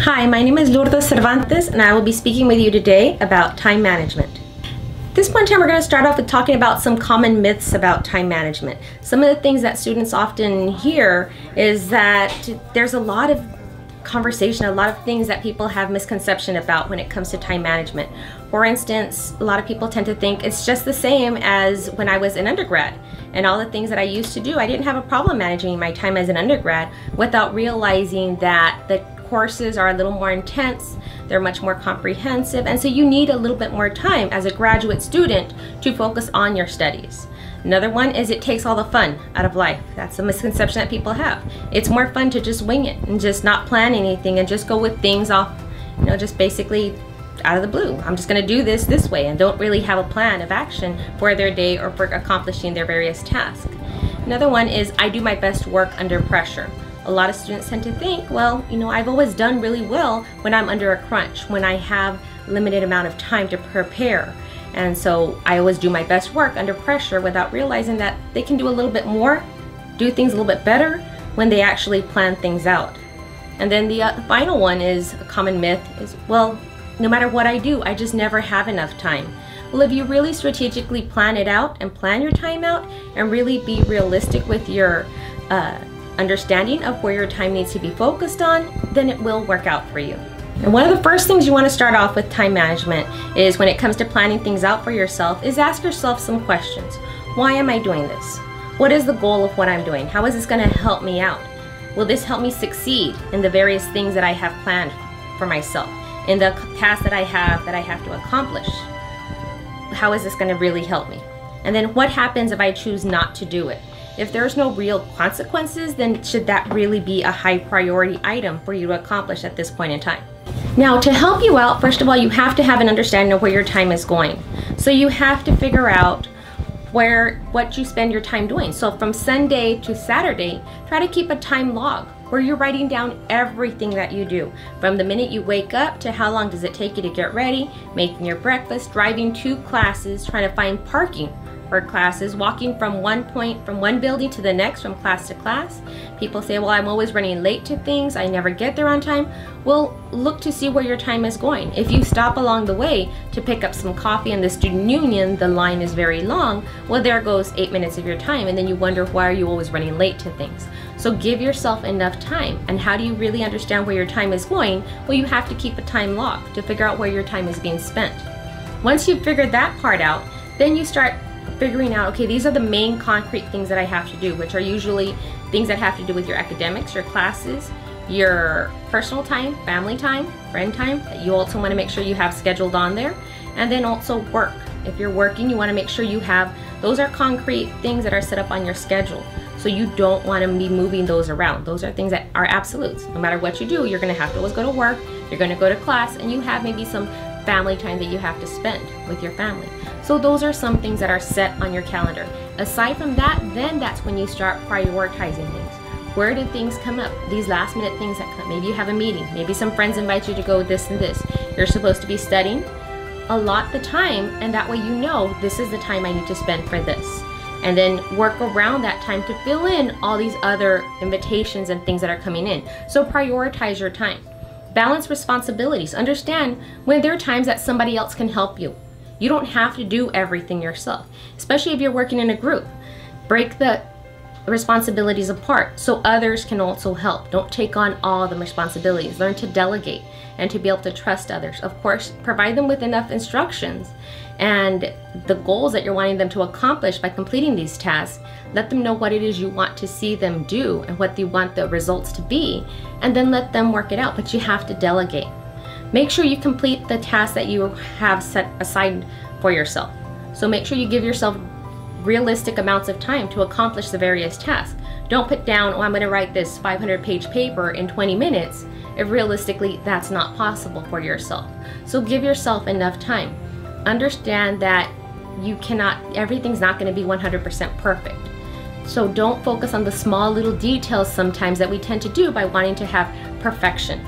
Hi, my name is Lourdes Cervantes and I will be speaking with you today about time management. This point in time we're going to start off with talking about some common myths about time management. Some of the things that students often hear is that there's a lot of conversation, a lot of things that people have misconception about when it comes to time management. For instance, a lot of people tend to think it's just the same as when I was an undergrad and all the things that I used to do. I didn't have a problem managing my time as an undergrad without realizing that the courses are a little more intense, they're much more comprehensive, and so you need a little bit more time as a graduate student to focus on your studies. Another one is it takes all the fun out of life. That's a misconception that people have. It's more fun to just wing it and just not plan anything and just go with things off, just basically out of the blue. I'm just going to do this way and don't really have a plan of action for their day or for accomplishing their various tasks. Another one is I do my best work under pressure. A lot of students tend to think, well, I've always done really well when I'm under a crunch, when I have limited amount of time to prepare. And so I always do my best work under pressure without realizing that they can do a little bit more, do things a little bit better when they actually plan things out. And then the final one is a common myth is, well, no matter what I do, I just never have enough time. Well, if you really strategically plan it out and plan your time out and really be realistic with your understanding of where your time needs to be focused on, then it will work out for you. And one of the first things you want to start off with time management is when it comes to planning things out for yourself is ask yourself some questions. Why am I doing this? What is the goal of what I'm doing? How is this going to help me out? Will this help me succeed in the various things that I have planned for myself? In the tasks that I have to accomplish? How is this going to really help me? And then what happens if I choose not to do it? If there's no real consequences, then should that really be a high priority item for you to accomplish at this point in time? Now, to help you out, first of all, you have to have an understanding of where your time is going. So you have to figure out what you spend your time doing. So from Sunday to Saturday, try to keep a time log where you're writing down everything that you do. From the minute you wake up to how long does it take you to get ready, making your breakfast, driving to classes, trying to find parking for classes, walking from one building to the next, from class to class. People say, well, I'm always running late to things, I never get there on time. Well, look to see where your time is going. If you stop along the way to pick up some coffee in the student union, the line is very long, well, there goes 8 minutes of your time, and then you wonder, why are you always running late to things? So give yourself enough time. And how do you really understand where your time is going? Well, you have to keep a time log to figure out where your time is being spent. Once you've figured that part out, then you start figuring out, okay, these are the main concrete things that I have to do, which are usually things that have to do with your academics, your classes, your personal time, family time, friend time, that you also want to make sure you have scheduled on there. And then also work. If you're working, you want to make sure you have, those are concrete things that are set up on your schedule. So you don't want to be moving those around. Those are things that are absolutes. No matter what you do, you're going to have to always go to work, you're going to go to class, and you have maybe some family time that you have to spend with your family. So those are some things that are set on your calendar. Aside from that, then that's when you start prioritizing things. Where do things come up? These last minute things that come. Maybe you have a meeting. Maybe some friends invite you to go this and this. You're supposed to be studying. Allot the time, and that way you know this is the time I need to spend for this. And then work around that time to fill in all these other invitations and things that are coming in. So prioritize your time. Balance responsibilities. Understand when there are times that somebody else can help you. You don't have to do everything yourself, especially if you're working in a group. Break the responsibilities apart so others can also help. Don't take on all the responsibilities. Learn to delegate and to be able to trust others. Of course, provide them with enough instructions and the goals that you're wanting them to accomplish by completing these tasks. Let them know what it is you want to see them do and what you want the results to be, and then let them work it out. But you have to delegate. Make sure you complete the tasks that you have set aside for yourself. So make sure you give yourself realistic amounts of time to accomplish the various tasks. Don't put down, oh, I'm going to write this 500-page paper in 20 minutes, if realistically that's not possible for yourself. So give yourself enough time. Understand that everything's not going to be 100% perfect. So don't focus on the small little details sometimes that we tend to do by wanting to have perfection.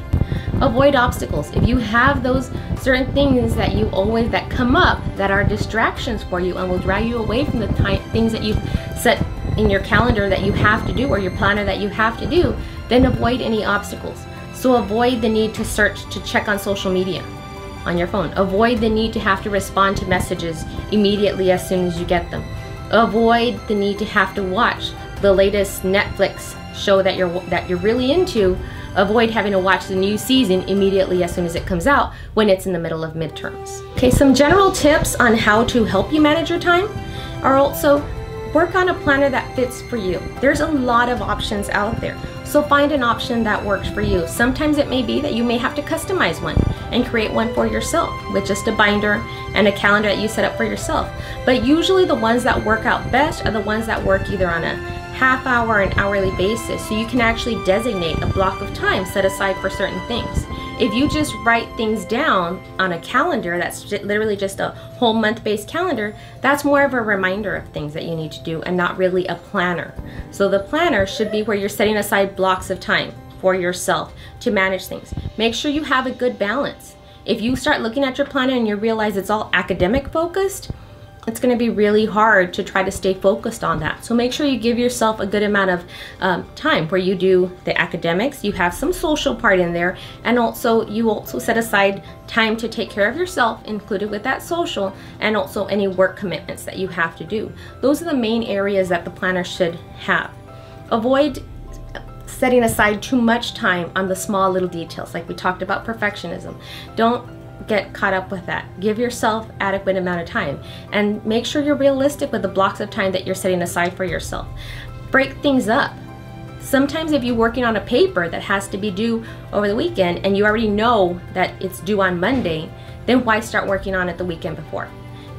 Avoid obstacles. If you have those certain things that come up that are distractions for you and will drag you away from the things that you've set in your calendar that you have to do, or your planner that you have to do, then avoid any obstacles. So avoid the need to search to check on social media on your phone. Avoid the need to have to respond to messages immediately as soon as you get them. Avoid the need to have to watch the latest Netflix show that you're really into. Avoid having to watch the new season immediately as soon as it comes out when it's in the middle of midterms. Okay, some general tips on how to help you manage your time are also work on a planner that fits for you. There's a lot of options out there, so find an option that works for you. Sometimes it may be that you may have to customize one and create one for yourself with just a binder and a calendar that you set up for yourself. But usually the ones that work out best are the ones that work either on a half hour or an hourly basis, so you can actually designate a block of time set aside for certain things. If you just write things down on a calendar that's literally just a whole month-based calendar, that's more of a reminder of things that you need to do and not really a planner. So the planner should be where you're setting aside blocks of time for yourself to manage things. Make sure you have a good balance. If you start looking at your planner and you realize it's all academic focused, it's going to be really hard to try to stay focused on that. So make sure you give yourself a good amount of time where you do the academics, you have some social part in there, and also you also set aside time to take care of yourself, included with that social, and also any work commitments that you have to do. Those are the main areas that the planner should have. Avoid setting aside too much time on the small little details, like we talked about perfectionism. Don't get caught up with that. Give yourself adequate amount of time and make sure you're realistic with the blocks of time that you're setting aside for yourself. Break things up. Sometimes if you're working on a paper that has to be due over the weekend and you already know that it's due on Monday, then why start working on it the weekend before?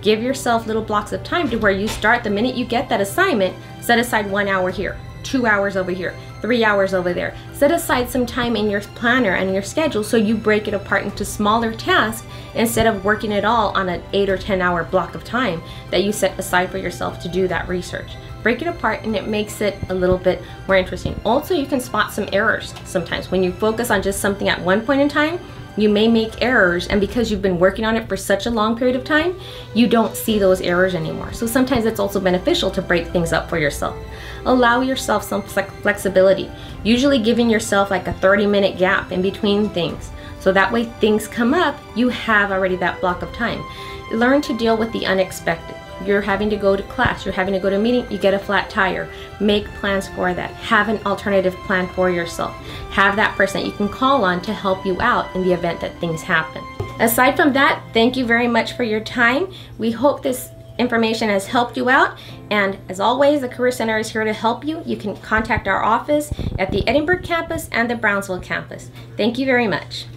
Give yourself little blocks of time to where you start the minute you get that assignment. Set aside 1 hour here, 2 hours over here, 3 hours over there. Set aside some time in your planner and your schedule so you break it apart into smaller tasks instead of working it all on an 8 or 10 hour block of time that you set aside for yourself to do that research. Break it apart and it makes it a little bit more interesting. Also, you can spot some errors sometimes. When you focus on just something at one point in time, you may make errors, and because you've been working on it for such a long period of time, you don't see those errors anymore. So sometimes it's also beneficial to break things up for yourself. Allow yourself some flexibility, usually giving yourself like a 30-minute gap in between things. So that way things come up, you have already that block of time. Learn to deal with the unexpected. You're having to go to class, you're having to go to a meeting, you get a flat tire. Make plans for that. Have an alternative plan for yourself. Have that person that you can call on to help you out in the event that things happen. Aside from that, thank you very much for your time. We hope this information has helped you out, and as always, the Career Center is here to help you. You can contact our office at the Edinburgh campus and the Brownsville campus. Thank you very much.